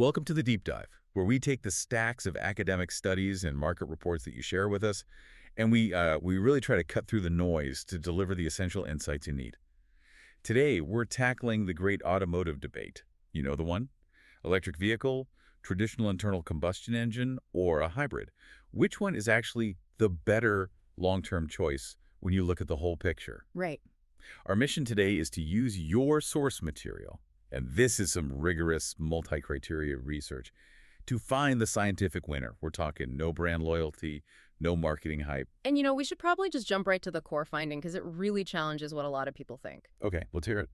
Welcome to the Deep Dive, where we take the stacks of academic studies and market reports that you share with us, and we really try to cut through the noise to deliver the essential insights you need. Today, we're tackling the great automotive debate. You know the one? Electric vehicle, traditional internal combustion engine, or a hybrid. Which one is actually the better long-term choice when you look at the whole picture? Right. Our mission today is to use your source material, and this is some rigorous multi-criteria research, to find the scientific winner. We're talking no brand loyalty, no marketing hype. And we should probably just jump right to the core finding because it really challenges what a lot of people think. Okay, let's hear it.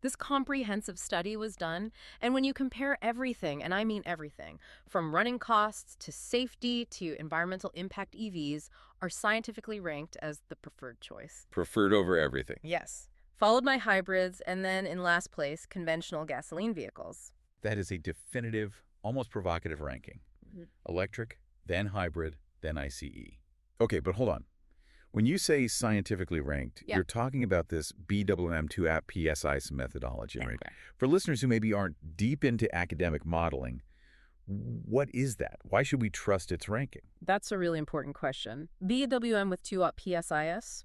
This comprehensive study was done, and when you compare everything, and I mean everything, from running costs to safety to environmental impact, EVs are scientifically ranked as the preferred choice. Preferred over everything. Yes. Followed by hybrids, and then in last place, conventional gasoline vehicles. That is a definitive, almost provocative ranking. Mhm. Electric, then hybrid, then ICE. Okay, but hold on. When you say scientifically ranked, Yeah. you're talking about this BWM2 app PSI methodology, right? Okay. For listeners who maybe aren't deep into academic modeling, what is that? Why should we trust its ranking? That's a really important question. BWM with 2 up PSIS,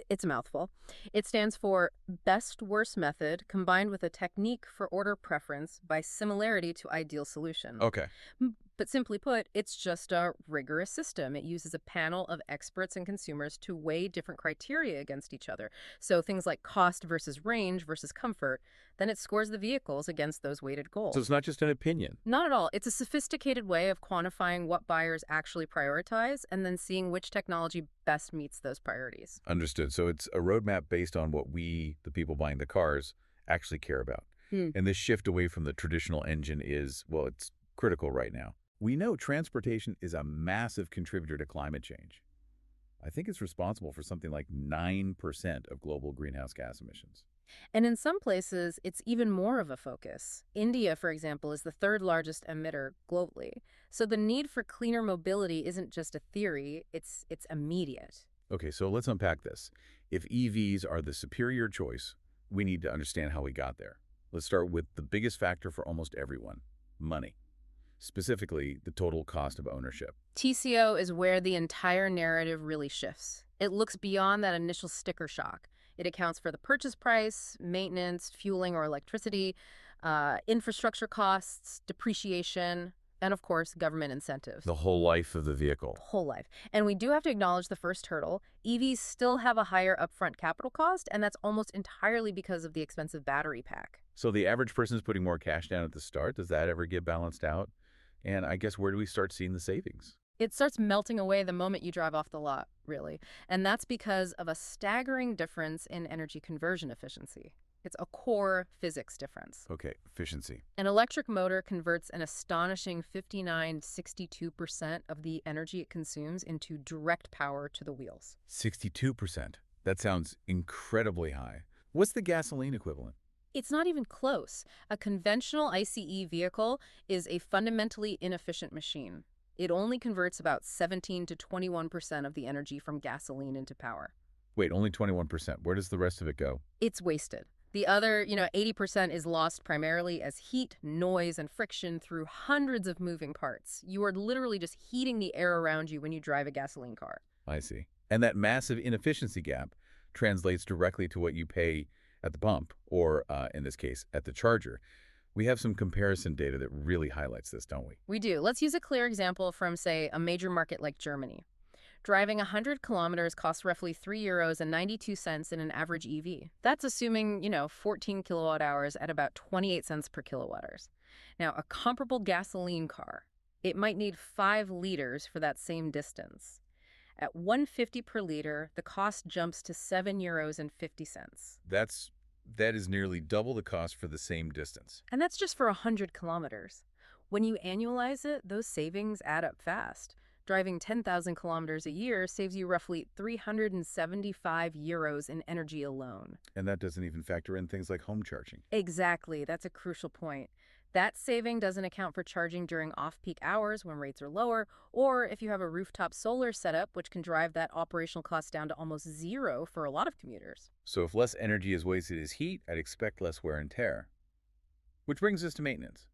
it's a mouthful. It stands for Best Worst Method combined with a technique for order preference by similarity to ideal solution. Okay. But simply put, it's just a rigorous system. It uses a panel of experts and consumers to weigh different criteria against each other. So things like cost versus range versus comfort, then it scores the vehicles against those weighted goals. So it's not just an opinion. Not at all. It's a sophisticated way of quantifying what buyers actually prioritize and then seeing which technology best meets those priorities. Understood. So it's a roadmap based on what we, the people buying the cars, actually care about. Hmm. And this shift away from the traditional engine is, well, it's critical right now. We know transportation is a massive contributor to climate change. I think it's responsible for something like 9% of global greenhouse gas emissions. And in some places, it's even more of a focus. India, for example, is the third largest emitter globally. So the need for cleaner mobility isn't just a theory, it's immediate. Okay, so let's unpack this. If EVs are the superior choice, we need to understand how we got there. Let's start with the biggest factor for almost everyone, money. Specifically, the total cost of ownership. TCO is where the entire narrative really shifts. It looks beyond that initial sticker shock. It accounts for the purchase price, maintenance, fueling or electricity, infrastructure costs, depreciation, and of course, government incentives. The whole life of the vehicle. Whole life. And we do have to acknowledge the first hurdle. EVs still have a higher upfront capital cost, and that's almost entirely because of the expensive battery pack. So the average person is putting more cash down at the start. Does that ever get balanced out? And I guess where do we start seeing the savings? It starts melting away the moment you drive off the lot, really. And that's because of a staggering difference in energy conversion efficiency. It's a core physics difference. Okay, efficiency. An electric motor converts an astonishing 59–62% of the energy it consumes into direct power to the wheels. 62%. That sounds incredibly high. What's the gasoline equivalent? It's not even close. A conventional ICE vehicle is a fundamentally inefficient machine. It only converts about 17 to 21% of the energy from gasoline into power. Wait, only 21%. Where does the rest of it go? It's wasted. The other, 80% is lost primarily as heat, noise, and friction through hundreds of moving parts. You are literally just heating the air around you when you drive a gasoline car. I see. And that massive inefficiency gap translates directly to what you pay at the pump, or in this case, at the charger. We have some comparison data that really highlights this, don't we? We do. Let's use a clear example from, say, a major market like Germany. Driving 100 kilometers costs roughly €3.92 in an average EV. That's assuming, 14 kilowatt hours at about 28 cents per kilowatt hours. Now, a comparable gasoline car, it might need 5 liters for that same distance. At $1.50 per liter, the cost jumps to €7.50. That is nearly double the cost for the same distance. And that's just for 100 kilometers. When you annualize it, those savings add up fast. Driving 10,000 kilometers a year saves you roughly €375 in energy alone. And that doesn't even factor in things like home charging. Exactly. That's a crucial point. That saving doesn't account for charging during off-peak hours when rates are lower, or if you have a rooftop solar setup, which can drive that operational cost down to almost zero for a lot of commuters. So if less energy is wasted as heat, I'd expect less wear and tear. Which brings us to maintenance.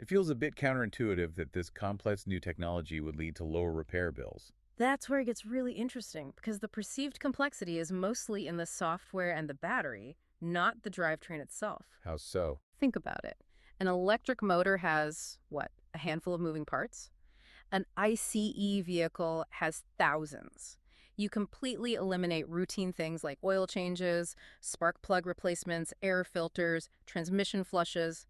It feels a bit counterintuitive that this complex new technology would lead to lower repair bills. That's where it gets really interesting because the perceived complexity is mostly in the software and the battery, not the drivetrain itself. How so? Think about it. An electric motor has, what, a handful of moving parts? An ICE vehicle has thousands. You completely eliminate routine things like oil changes, spark plug replacements, air filters, transmission flushes.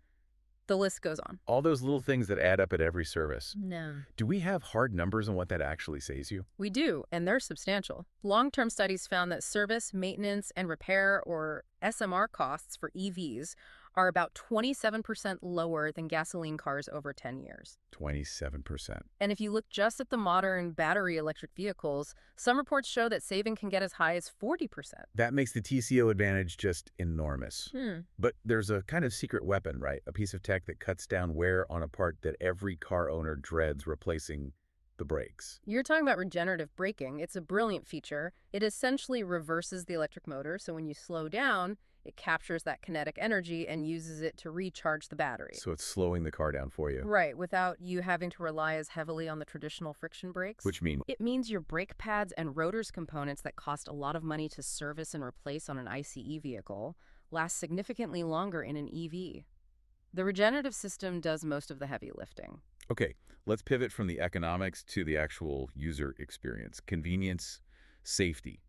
The list goes on. All those little things that add up at every service. No. Do we have hard numbers on what that actually saves you? We do, and they're substantial. Long-term studies found that service, maintenance, and repair, or SMR costs for EVs are about 27% lower than gasoline cars over 10 years. 27%. And if you look just at the modern battery electric vehicles, some reports show that saving can get as high as 40%. That makes the TCO advantage just enormous. But there's a kind of secret weapon, right? A piece of tech that cuts down wear on a part that every car owner dreads replacing: the brakes. You're talking about regenerative braking. It's a brilliant feature. It essentially reverses the electric motor, so when you slow down, it captures that kinetic energy and uses it to recharge the battery. So it's slowing the car down for you. Right, without you having to rely as heavily on the traditional friction brakes. Which means It means your brake pads and rotors components that cost a lot of money to service and replace on an ICE vehicle last significantly longer in an EV. The regenerative system does most of the heavy lifting. okay, let's pivot from the economics to the actual user experience. Convenience, safety.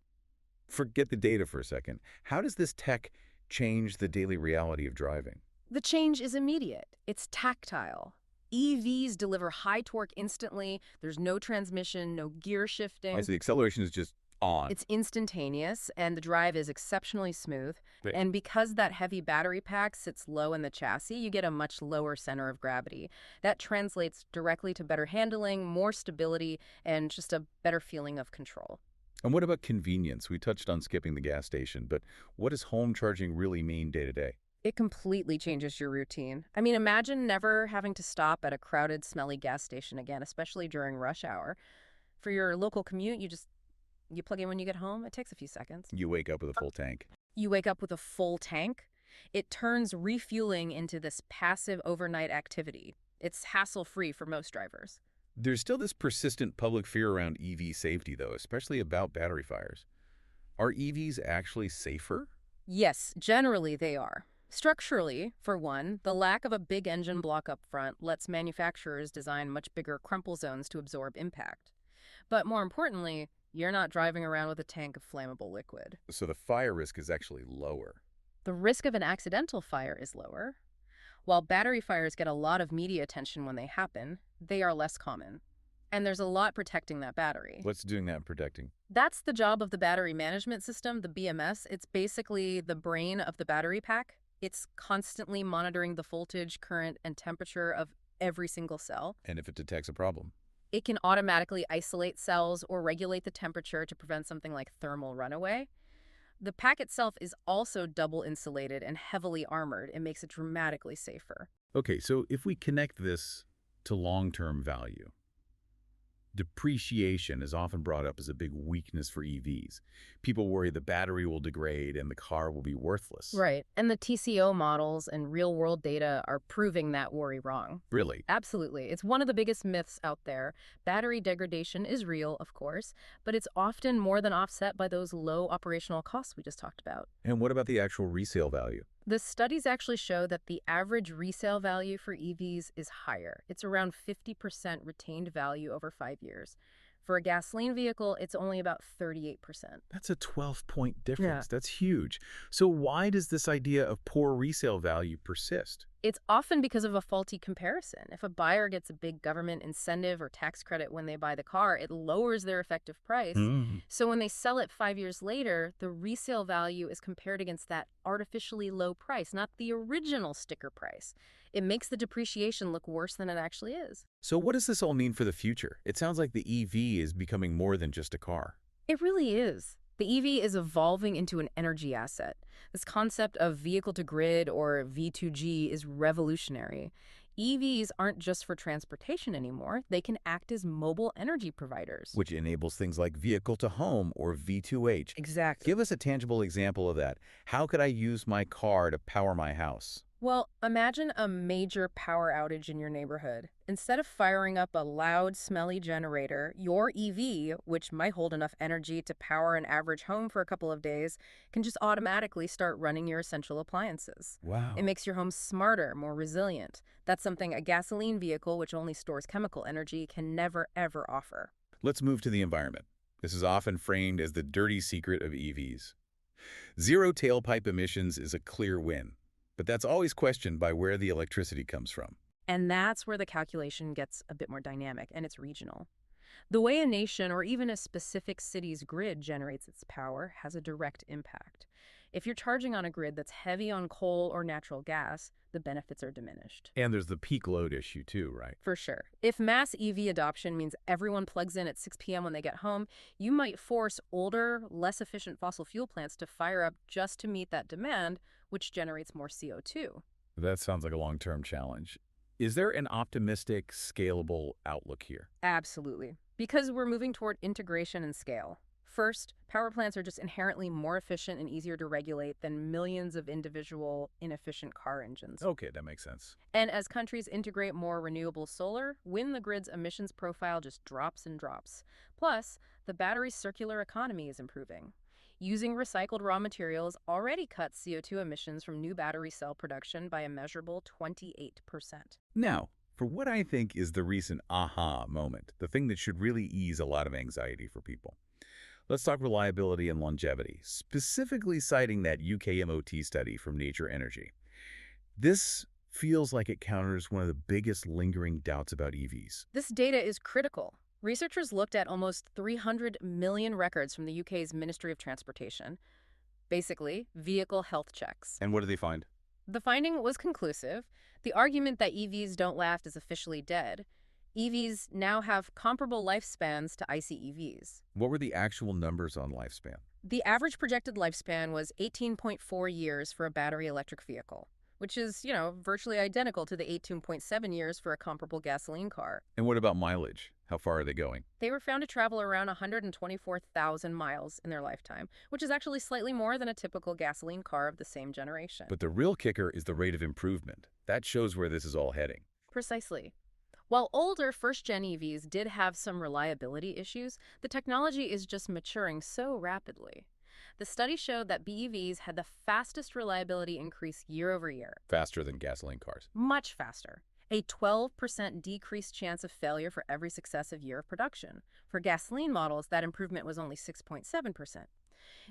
Forget the data for a second. How does this tech change the daily reality of driving? The change is immediate. It's tactile. EVs deliver high torque instantly. There's no transmission, no gear shifting. So the acceleration is just on. It's instantaneous, and the drive is exceptionally smooth. Right. And because that heavy battery pack sits low in the chassis, you get a much lower center of gravity. That translates directly to better handling, more stability, and just a better feeling of control. And what about convenience? We touched on skipping the gas station, but what does home charging really mean day to day? It completely changes your routine. I mean, imagine never having to stop at a crowded, smelly gas station again, especially during rush hour. For your local commute, you plug in when you get home. It takes a few seconds. You wake up with a full tank. You wake up with a full tank. It turns refueling into this passive overnight activity. It's hassle-free for most drivers. There's still this persistent public fear around EV safety, though, especially about battery fires. Are EVs actually safer? Yes, generally they are. Structurally, for one, the lack of a big engine block up front lets manufacturers design much bigger crumple zones to absorb impact. But more importantly, you're not driving around with a tank of flammable liquid. So the fire risk is actually lower. The risk of an accidental fire is lower. While battery fires get a lot of media attention when they happen, they are less common. And there's a lot protecting that battery. What's doing that and protecting? That's the job of the battery management system, the BMS. It's basically the brain of the battery pack. It's constantly monitoring the voltage, current, and temperature of every single cell. And if it detects a problem? It can automatically isolate cells or regulate the temperature to prevent something like thermal runaway. The pack itself is also double insulated and heavily armored. It makes it dramatically safer. Okay, so if we connect this to long-term value, depreciation is often brought up as a big weakness for EVs. People worry the battery will degrade and the car will be worthless. Right. And the TCO models and real-world data are proving that worry wrong. Really? Absolutely. It's one of the biggest myths out there. Battery degradation is real, of course, but it's often more than offset by those low operational costs we just talked about. And what about the actual resale value? The studies actually show that the average resale value for EVs is higher. It's around 50% retained value over 5 years. For a gasoline vehicle, it's only about 38%. That's a 12-point difference. Yeah. That's huge. So why does this idea of poor resale value persist? It's often because of a faulty comparison. If a buyer gets a big government incentive or tax credit when they buy the car, it lowers their effective price. So when they sell it 5 years later, the resale value is compared against that artificially low price, not the original sticker price. It makes the depreciation look worse than it actually is. So what does this all mean for the future? It sounds like the EV is becoming more than just a car. It really is. The EV is evolving into an energy asset. This concept of vehicle-to-grid or V2G is revolutionary. EVs aren't just for transportation anymore. They can act as mobile energy providers. Which enables things like vehicle-to-home or V2H. Exactly. Give us a tangible example of that. How could I use my car to power my house? Well, imagine a major power outage in your neighborhood. Instead of firing up a loud, smelly generator, your EV, which might hold enough energy to power an average home for a couple of days, can just automatically start running your essential appliances. It Wow. makes your home smarter, more resilient. That's something a gasoline vehicle, which only stores chemical energy, can never, ever offer. Let's move to the environment. This is often framed as the dirty secret of EVs. Zero tailpipe emissions is a clear win, but that's always questioned by where the electricity comes from. And that's where the calculation gets a bit more dynamic, and it's regional. The way a nation or even a specific city's grid generates its power has a direct impact. If you're charging on a grid that's heavy on coal or natural gas, the benefits are diminished. And there's the peak load issue too, right? For sure. If mass EV adoption means everyone plugs in at 6 p.m. when they get home, you might force older, less efficient fossil fuel plants to fire up just to meet that demand, which generates more CO2. That sounds like a long-term challenge. Is there an optimistic, scalable outlook here? Absolutely. Because we're moving toward integration and scale. First, power plants are just inherently more efficient and easier to regulate than millions of individual, inefficient car engines. Okay, that makes sense. And as countries integrate more renewable solar, the grid's emissions profile just drops and drops. Plus, the battery's circular economy is improving. Using recycled raw materials already cuts CO2 emissions from new battery cell production by a measurable 28%. Now, for what I think is the recent aha moment, the thing that should really ease a lot of anxiety for people. Let's talk reliability and longevity, specifically citing that UK MOT study from Nature Energy. This feels like it counters one of the biggest lingering doubts about EVs. This data is critical. Researchers looked at almost 300 million records from the UK's Ministry of Transportation, basically vehicle health checks. And what did they find? The finding was conclusive. The argument that EVs don't last is officially dead. EVs now have comparable lifespans to ICE EVs. What were the actual numbers on lifespan? The average projected lifespan was 18.4 years for a battery electric vehicle, which is, virtually identical to the 18.7 years for a comparable gasoline car. And what about mileage? How far are they going? They were found to travel around 124,000 miles in their lifetime, which is actually slightly more than a typical gasoline car of the same generation. But the real kicker is the rate of improvement. That shows where this is all heading. Precisely. While older first-gen EVs did have some reliability issues, the technology is just maturing so rapidly. The study showed that BEVs had the fastest reliability increase year over year. Faster than gasoline cars. Much faster. A 12% decreased chance of failure for every successive year of production. For gasoline models, that improvement was only 6.7%.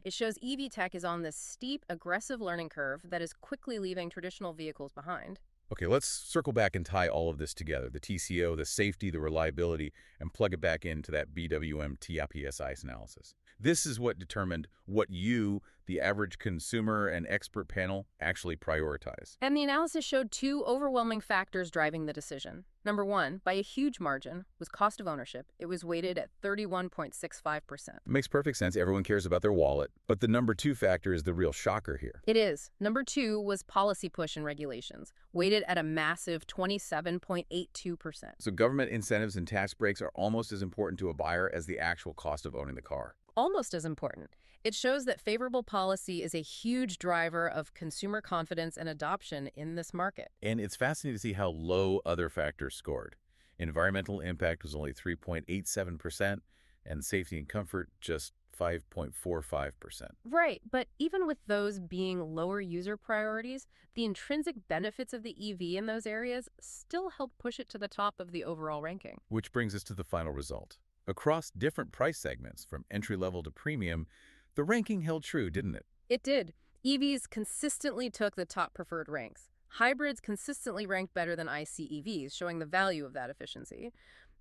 It shows EV tech is on this steep, aggressive learning curve that is quickly leaving traditional vehicles behind. Okay, let's circle back and tie all of this together, the TCO, the safety, the reliability, and plug it back into that BWM TIPSI analysis. This is what determined what you, the average consumer and expert panel, actually prioritize. And the analysis showed two overwhelming factors driving the decision. Number one, by a huge margin, was cost of ownership. It was weighted at 31.65%. It makes perfect sense. Everyone cares about their wallet. But the number two factor is the real shocker here. It is. Number two was policy push and regulations, weighted at a massive 27.82%. So government incentives and tax breaks are almost as important to a buyer as the actual cost of owning the car. Almost as important. It shows that favorable policy is a huge driver of consumer confidence and adoption in this market. And it's fascinating to see how low other factors scored. Environmental impact was only 3.87%, and safety and comfort just 5.45%. Right, but even with those being lower user priorities, the intrinsic benefits of the EV in those areas still help push it to the top of the overall ranking. Which brings us to the final result. Across different price segments, from entry-level to premium, the ranking held true, didn't it? It did. EVs consistently took the top preferred ranks. Hybrids consistently ranked better than ICE EVs, showing the value of that efficiency.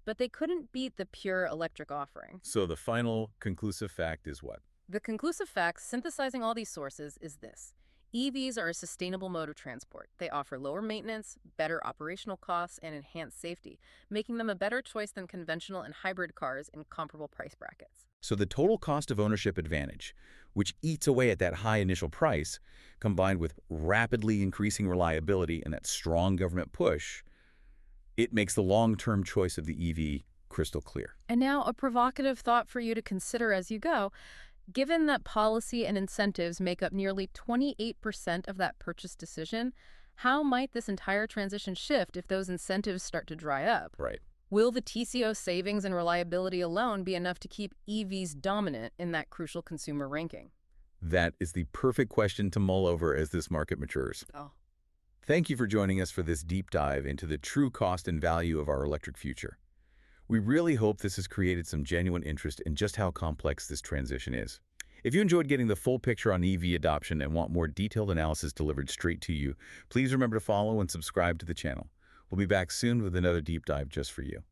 But they couldn't beat the pure electric offering. So the final conclusive fact is what? The conclusive fact, synthesizing all these sources, is this. EVs are a sustainable mode of transport. They offer lower maintenance, better operational costs, and enhanced safety, making them a better choice than conventional and hybrid cars in comparable price brackets. So the total cost of ownership advantage, which eats away at that high initial price, combined with rapidly increasing reliability and that strong government push, it makes the long-term choice of the EV crystal clear. And now a provocative thought for you to consider as you go. Given that policy and incentives make up nearly 28% of that purchase decision, How might this entire transition shift if those incentives start to dry up? Right. Will the TCO savings and reliability alone be enough to keep EVs dominant in that crucial consumer ranking? That is the perfect question to mull over as this market matures. Oh, Thank you for joining us for this deep dive into the true cost and value of our electric future. We really hope this has created some genuine interest in just how complex this transition is. If you enjoyed getting the full picture on EV adoption and want more detailed analysis delivered straight to you, please remember to follow and subscribe to the channel. We'll be back soon with another deep dive just for you.